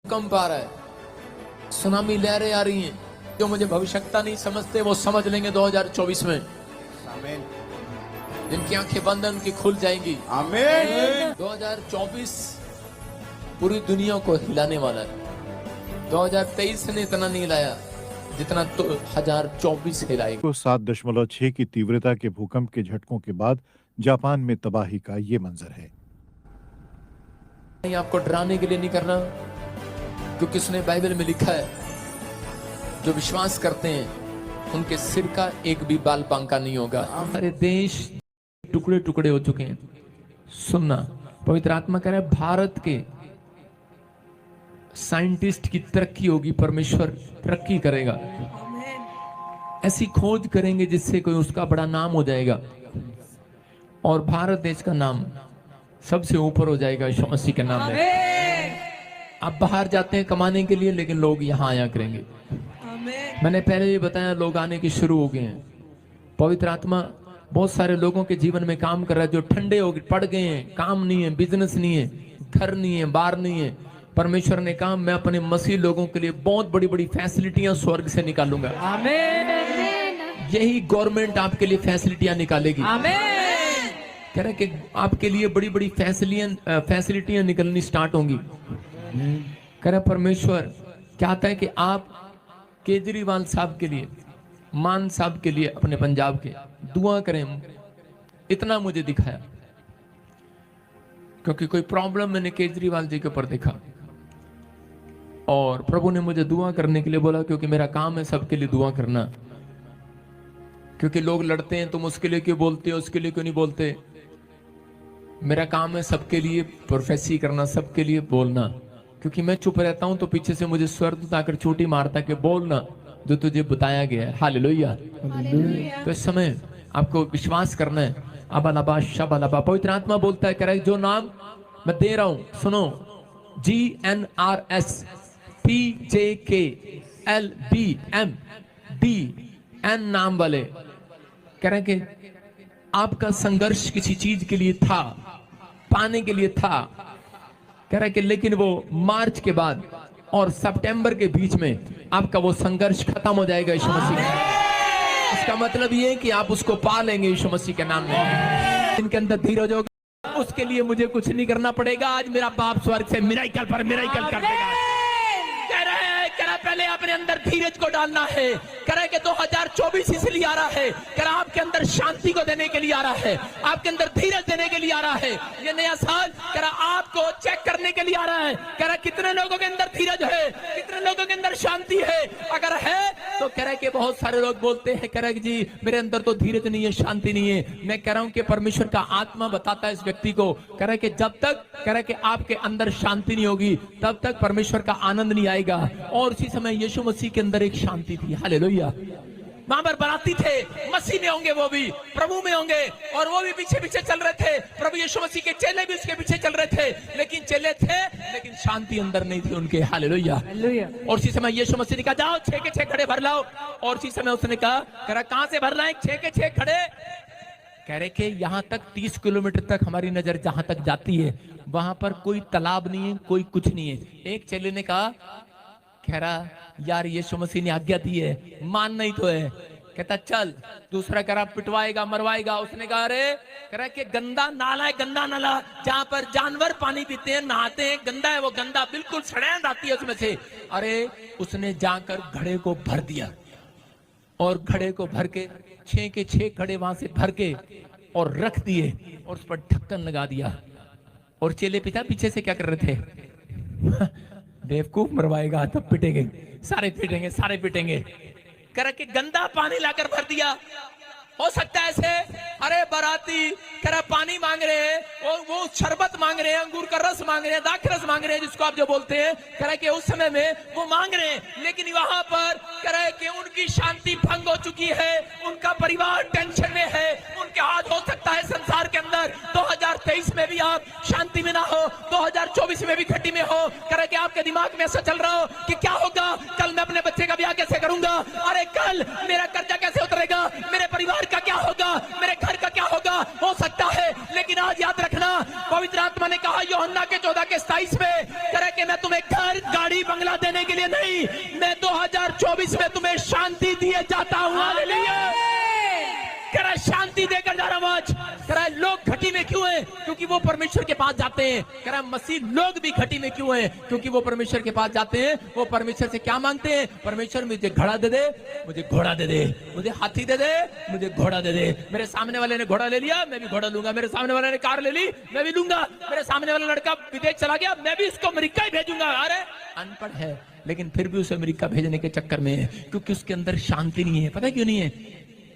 भूकंप आ रहा है, सुनामी लहरें आ रही हैं। जो मुझे भविष्यता नहीं समझते वो समझ लेंगे 2024 में। आमीन। जिनकी आंखें बंद हैं उनकी खुल जाएंगी। आमीन। 2024 पूरी दुनिया को हिलाने वाला है। 2023 ने इतना नहीं हिलाया जितना 2024 हिलाएगा। 7.6 की तीव्रता के भूकंप के झटकों के बाद जापान में तबाही का ये मंजर है। आपको डराने के लिए नहीं करना, क्योंकि उसने बाइबल में लिखा है जो विश्वास करते हैं उनके सिर का एक भी बाल बांका नहीं होगा। हमारे देश टुकड़े टुकड़े हो चुके हैं। सुनना, पवित्र आत्मा कह रहा है भारत के साइंटिस्ट की तरक्की होगी, परमेश्वर तरक्की करेगा। ऐसी खोज करेंगे जिससे कोई उसका बड़ा नाम हो जाएगा और भारत देश का नाम सबसे ऊपर हो जाएगा यीशु मसीह के नाम में। आप बाहर जाते हैं कमाने के लिए, लेकिन लोग यहाँ आया करेंगे। मैंने पहले भी बताया, लोग आने की शुरू हो गए हैं। पवित्र आत्मा बहुत सारे लोगों के जीवन में काम कर रहा है जो ठंडे हो पड़ गए हैं, काम नहीं है, बिजनेस नहीं है, घर नहीं है, बार नहीं है। परमेश्वर ने कहा मैं अपने मसीह लोगों के लिए बहुत बड़ी बड़ी फैसिलिटियां स्वर्ग से निकालूंगा। यही गवर्नमेंट आपके लिए फैसिलिटियां निकालेगी। कह रहे कि आपके लिए बड़ी बड़ी फैसिलिटियां निकलनी स्टार्ट होंगी। कह रहे परमेश्वर चाहता है कि आप केजरीवाल साहब के लिए, मान साहब के लिए, अपने पंजाब के दुआ करें। इतना मुझे दिखाया क्योंकि कोई प्रॉब्लम मैंने केजरीवाल जी के ऊपर देखा और प्रभु ने मुझे दुआ करने के लिए बोला, क्योंकि मेरा काम है सबके लिए दुआ करना। क्योंकि लोग लड़ते हैं, तुम उसके लिए क्यों बोलते हो, उसके लिए क्यों नहीं बोलते। मेरा काम है सबके लिए प्रोफेसी करना, सबके लिए बोलना। क्योंकि मैं चुप रहता हूं तो पीछे से मुझे स्वर आकर चोटी मारता कि बोलना जो तुझे बताया गया है। हालेलुया। तो इस समय आपको विश्वास करना है। अबालबा शबालबा पवित्र आत्मा बोलता है, कह रहा है जो नाम मैं दे रहा हूं, सुनो, GNRS PJKLBMDN नाम वाले, कह रहे हैं कि आपका संघर्ष किसी चीज के लिए था, पाने के लिए था। कह रहा है कि लेकिन वो मार्च के बाद और सितंबर के बीच में आपका वो संघर्ष खत्म हो जाएगा यीशु मसीह में। इसका मतलब ये है कि आप उसको पा लेंगे यीशु मसीह के नाम में। इनके अंदर धीरज होगा, उसके लिए मुझे कुछ नहीं करना पड़ेगा। आज मेरा बाप स्वर्ग से मिराकल पर मिराकल कर देगा। कह रहा पहले अपने अंदर धीरज को डालना है। कह रहा है कि 2024 इसलिए आ रहा है, कह रहा आपके अंदर शांति को देने के लिए आ रहा है, आपके अंदर धीरज देने के लिए आ रहा है। ये नया साल कह रहा आपको चेक करने के लिए आ रहा है। कह रहा कितने लोगों के अंदर धीरज है, कितने लोगों के अंदर शांति है। अगर है तो कह रहा है कि बहुत सारे लोग बोलते हैं, कह रहा है जी मेरे अंदर तो धीरज नहीं है, शांति नहीं है। मैं कह रहा हूं कि परमेश्वर का आत्मा बताता है इस व्यक्ति को, कह रहा है कि जब तक, कह रहा है कि आपके अंदर शांति नहीं होगी तब तक परमेश्वर का आनंद नहीं आएगा। और उसी समय यीशु मसीह के अंदर एक शांति थी। हालेलुया। वहां पर बराती थे, मसीह में होंगे, वो भी प्रभु में होंगे और वो भी पीछे पीछे चल रहे थे। प्रभु यीशु मसीह के चेले भी उसके पीछे चल रहे थे, लेकिन चेले थे लेकिन शांति अंदर नहीं थी उनके। हालेलुया। और उसी समय यीशु मसीह ने कहा जाओ 6 के 6 खड़े भर लाओ। और उसी समय उसने कहा, कह रहा कहां से भर लाए? 6 के 6 खड़े। कह रहे कि यहां तक 30 किलोमीटर तक हमारी नजर जहां तक जाती है वहां पर कोई तालाब नहीं है, कोई कुछ नहीं है। एक चेले ने कहा, कह रहा यार यीशु मसीह ने आज्ञा दी है, मान नहीं तो है। कहता चल। दूसरा कह रहा पिटवाएगा, मरवाएगा। उसने कहा अरे, कह रहा कि गंदा नाला है, गंदा नाला जहां पर जानवर पानी पीते हैं, नहाते हैं, गंदा है वो, गंदा बिल्कुल सड़ैंद आती है उसमें से। अरे उसने जाकर घड़े को भर दिया और घड़े को भर के 6 के 6 घड़े वहां से भर के और रख दिए और उस पर ढक्कन लगा दिया। और चेले पिता पीछे से क्या कर रहे थे? बेवकूफ, मरवाएगा तब पिटेंगे, सारे पिटेंगे, सारे पिटेंगे। कर के गंदा पानी लाकर भर दिया। हो सकता है ऐसे, अरे बाराती कह पानी मांग रहे हैं और वो शरबत मांग रहे हैं, अंगूर का रस मांग रहे हैं, दाखरस मांग रहे हैं, जिसको आप जो बोलते हैं, कह रहे कि उस समय में वो मांग रहे हैं, लेकिन वहां पर कह रहे कि उनकी शांति भंग हो चुकी है, उनका परिवार टेंशन में है, उनके हाथ हो सकता है संसार के अंदर 2023 में भी आप शांति में ना हो, 2024 में भी घटी में हो। कह रहे कि आपके दिमाग में ऐसा चल रहा हो कि क्या होगा, कल मैं अपने बच्चे का ब्याह कैसे करूंगा, अरे कल मेरा कर्जा कैसे उतरेगा, मेरे परिवार का क्या होगा, मेरे घर का क्या होगा। हो सकता है लेकिन आज याद रखना, पवित्र आत्मा ने कहा यूहन्ना के 14 के 27 में, करे कि मैं तुम्हें घर, गाड़ी, बंगला देने के लिए नहीं, मैं 2024 में तुम्हें शांति दिए जाता हूं। हालेलुया। करा शांति देकर जा रहा हूं आज। करा लोग घटी में क्यों हैं? क्योंकि वो परमेश्वर के पास जाते हैं। करा मसीह लोग भी घटी में क्यों हैं? क्योंकि वो परमेश्वर के पास जाते हैं। वो परमेश्वर से क्या मांगते हैं? परमेश्वर मुझे घड़ा दे दे, मुझे घोड़ा दे दे, मुझे हाथी दे दे, मुझे घोड़ा दे दे। मेरे सामने वाले ने घोड़ा ले लिया, मैं भी घोड़ा लूंगा। मेरे सामने वाले ने कार ले ली, मैं भी लूंगा। मेरे सामने वाला लड़का विदेश चला गया, मैं भी इसको अमेरिका ही भेजूंगा। अरे अनपढ़ है, लेकिन फिर भी उसे अमेरिका भेजने के चक्कर में है, क्योंकि उसके अंदर शांति नहीं है। पता क्यों नहीं है?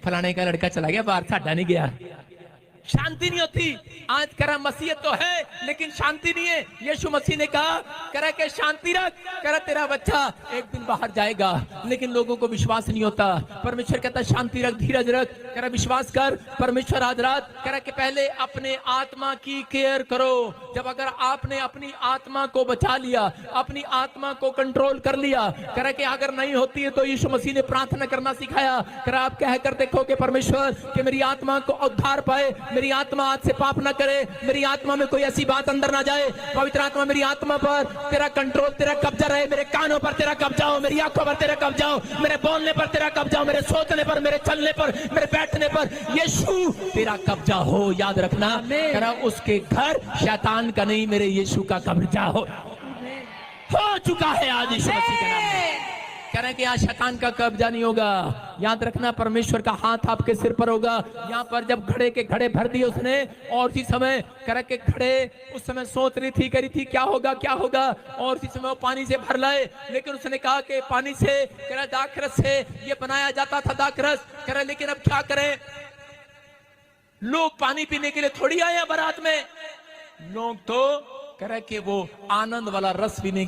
फलाने का लड़का चला गया बाहर, साडा नहीं गया। शांति नहीं होती। आज करा मसीह तो है, लेकिन शांति नहीं है। यीशु मसीह ने कहा, करा के शांति रख, करा तेरा बच्चा एक दिन बाहर जाएगा, लेकिन लोगों को विश्वास नहीं होता। परमेश्वर कहता शांति रख, धीरज रख, करा विश्वास कर। परमेश्वर आज रात करा के पहले अपने आत्मा की केयर करो। जब अगर आपने अपनी आत्मा को बचा लिया, अपनी आत्मा को कंट्रोल कर लिया, करा के अगर नहीं होती है तो यीशु मसीह ने प्रार्थना करना सिखाया। करा आप कह कर देखो कि परमेश्वर कि मेरी आत्मा को उद्धार पाए, मेरी आत्मा आज से पाप ना करे, मेरी आत्मा में कोई ऐसी बात अंदर ना जाए। पवित्र आत्मा मेरी आत्मा पर तेरा कंट्रोल, तेरा कब्जा रहे। मेरे कानों पर तेरा कब्जा हो, मेरी आंखों पर तेरा कब्जा हो, मेरे बोलने पर तेरा कब्जा हो, मेरे सोचने पर, मेरे चलने पर, मेरे बैठने पर यीशु तेरा कब्जा हो। याद रखना, करा उसके घर शैतान का नहीं, मेरे यीशु का कब्जा हो चुका है आज यीशु मसीह के नाम में। कह रहे हैं कि यहाँ शैतान का कब्जा नहीं होगा। याद रखना, परमेश्वर का हाथ आपके सिर पर होगा। यहाँ पर जब घड़े के घड़े भर दिए उसने, और उसी समय कह रहे कि घड़े उस समय सोच रही थी, कह रही थी क्या होगा क्या होगा, और उसी समय वो पानी से भर लाए। लेकिन उसने कहा कि पानी से, कह रहा दाखरस से ये बनाया जाता था दाखरस। कह रहे लेकिन अब क्या करें, लोग पानी पीने के लिए थोड़ी आए बारात में, लोग तो कह रहे कि वो आनंद वाला रस पीने